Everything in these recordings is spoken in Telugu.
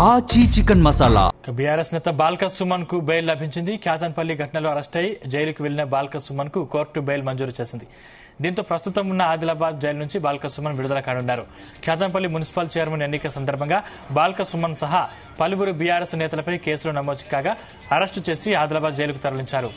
ఆచి చికెన్ మసాలా. బీఆర్ఎస్ నేత బాల్క సుమన్ కు బెయిల్ లభించింది. క్యాతన్పల్లి ఘటనలో అరెస్ట్ అయి జైలుకు వెళ్లిన బాల్క సుమన్ కు కోర్టు బెయిల్ మంజూరు చేసింది. దీంతో ప్రస్తుతం ఉన్న ఆదిలాబాద్ జైలు నుంచి బాల్క సుమన్ విడుదల కానున్నారు. క్యాతన్పల్లి మున్సిపల్ చైర్మన్ ఎన్నిక సందర్భంగా బాల్క సుమన్ సహా పలువురు బీఆర్ఎస్ నేతలపై కేసులు నమోదు కాగా అరెస్టు చేసి ఆదిలాబాద్ జైలుకు తరలించారు.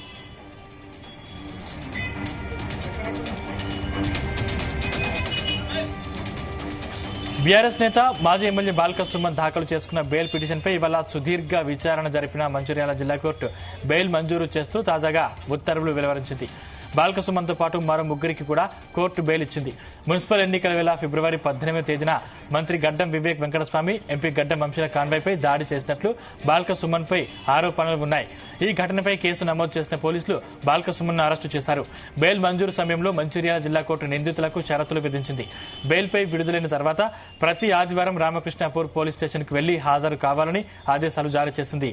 బీఆర్ఎస్ నేత మాజీ ఎమ్మెల్యే బాల్క సుమన్ దాఖలు చేసుకున్న బెయిల్ పిటిషన్పై ఇవాళ సుదీర్ఘ విచారణ జరిపిన మంచిర్యాల జిల్లా కోర్టు బెయిల్ మంజూరు చేస్తూ తాజాగా ఉత్తర్వులు వెలువరించింది. బాల్క సుమన్ తో పాటు మరో ముగ్గురికి కూడా కోర్టు బెయిల్ ఇచ్చింది. మున్సిపల్ ఎన్నికల వేళ ఫిబ్రవరి 18వ తేదీన మంత్రి గడ్డం వివేక్ వెంకటస్వామి, ఎంపీ గడ్డం వంశీల కాన్వాయ్పై దాడి చేసినట్లు బాల్క సుమన్ పై ఆరోపణలు ఉన్నాయి. ఈ ఘటనపై కేసు నమోదు చేసిన పోలీసులు బాల్క సుమన్ అరెస్టు చేశారు. బెయిల్ మంజూరు సమయంలో మంచిర్యాల జిల్లా కోర్టు నిందితులకు షరతులు విధించింది. బెయిల్పై విడుదలైన తర్వాత ప్రతి ఆదివారం రామకృష్ణాపూర్ పోలీస్ స్టేషన్ కు వెళ్లి హాజరు కావాలని ఆదేశాలు జారీ చేసింది.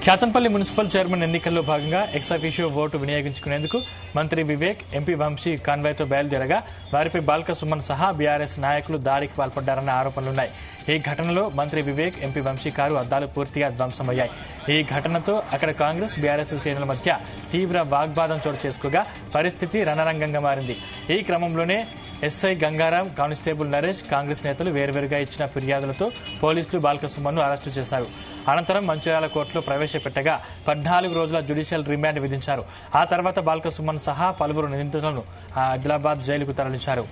క్యాతన్పల్లి మున్సిపల్ చైర్మన్ ఎన్నికల్లో భాగంగా ఎక్స్ అఫీషియో ఓటు వినియోగించుకునేందుకు మంత్రి వివేక్, ఎంపీ వంశీ కాన్వాయ్తో బయలుదేరగా వారిపై బాల్క సుమన్ సహా బీఆర్ఎస్ నాయకులు దాడికి పాల్పడ్డారన్న ఆరోపణలున్నాయి. ఈ ఘటనలో మంత్రి వివేక్, ఎంపీ వంశీ కారు అద్దాలు పూర్తిగా ధ్వంసమయ్యాయి. ఈ ఘటనతో అక్కడ కాంగ్రెస్, బీఆర్ఎస్ శ్రేణుల మధ్య తీవ్ర వాగ్వాదం చోటు చేసుకోగా పరిస్థితి రణరంగంగా మారింది. ఈ క్రమంలోనే ఎస్ఐ గంగారాం, కానిస్టేబుల్ నరేష్, కాంగ్రెస్ నేతలు వేర్వేరుగా ఇచ్చిన ఫిర్యాదులతో పోలీసులు బాల్క సుమన్ను అరెస్టు చేశారు. అనంతరం మంచిర్యాల కోర్టులో ప్రవేశపెట్టగా 14 రోజుల జ్యుడిషియల్ రిమాండ్ విధించారు. ఆ తర్వాత బాల్క సుమన్ సహా పలువురు నిందితులను ఆదిలాబాద్ జైలుకు తరలించారు.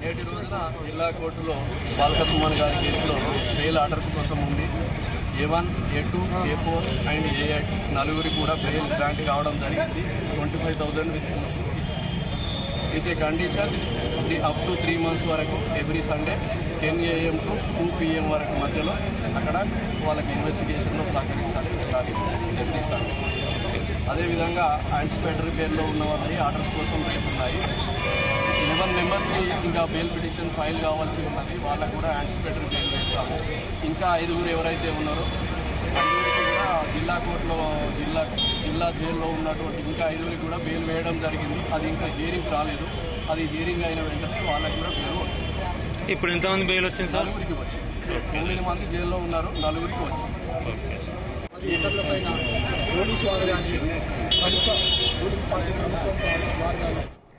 నేటి రోజున జిల్లా కోర్టులో బాల్క సుమన్ గారి కేసులో బెయిల్ ఆర్డర్ కోసం ఉంది. A1, A2, A4 and A8 నలుగురి కూడా బెయిల్ గ్రాంట్ కావడం జరిగింది. 25,000 with fees with a condition up to 3 months వరకు every Sunday 10 AM to 2 PM వరకు మధ్యలో అక్కడ వాళ్ళకి ఇన్వెస్టిగేషన్లో సహకరించాలి, వెళ్ళాలి ఎవ్రీ సండే. అదేవిధంగా యాంటిసిపేటరీ బెయిల్లో ఉన్న వాళ్ళని ఆర్డర్స్ కోసం రేపు ఉన్నాయి. 11 మెంబర్స్కి ఇంకా బెయిల్ పిటిషన్ ఫైల్ కావాల్సి ఉన్నది. వాళ్ళకు కూడా యాంటిసిపేటరీ బెయిల్ వేస్తాము. ఇంకా 5 ఎవరైతే ఉన్నారో 5 కూడా జిల్లా కోర్టులో జిల్లా జైల్లో ఉన్నటువంటి ఇంకా 5 కూడా బెయిల్ వేయడం జరిగింది. అది ఇంకా హియరింగ్ రాలేదు. అది హియరింగ్ అయిన వెంటనే వాళ్ళకి కూడా బెయిల్ వస్తుంది. ఇప్పుడు ఎంతమంది బెయిల్ వచ్చింది సార్? 9 వచ్చింది. 9 మంది జైల్లో ఉన్నారు, 9 వచ్చింది. ఇతరులపైన పోలీసు వారు కానీ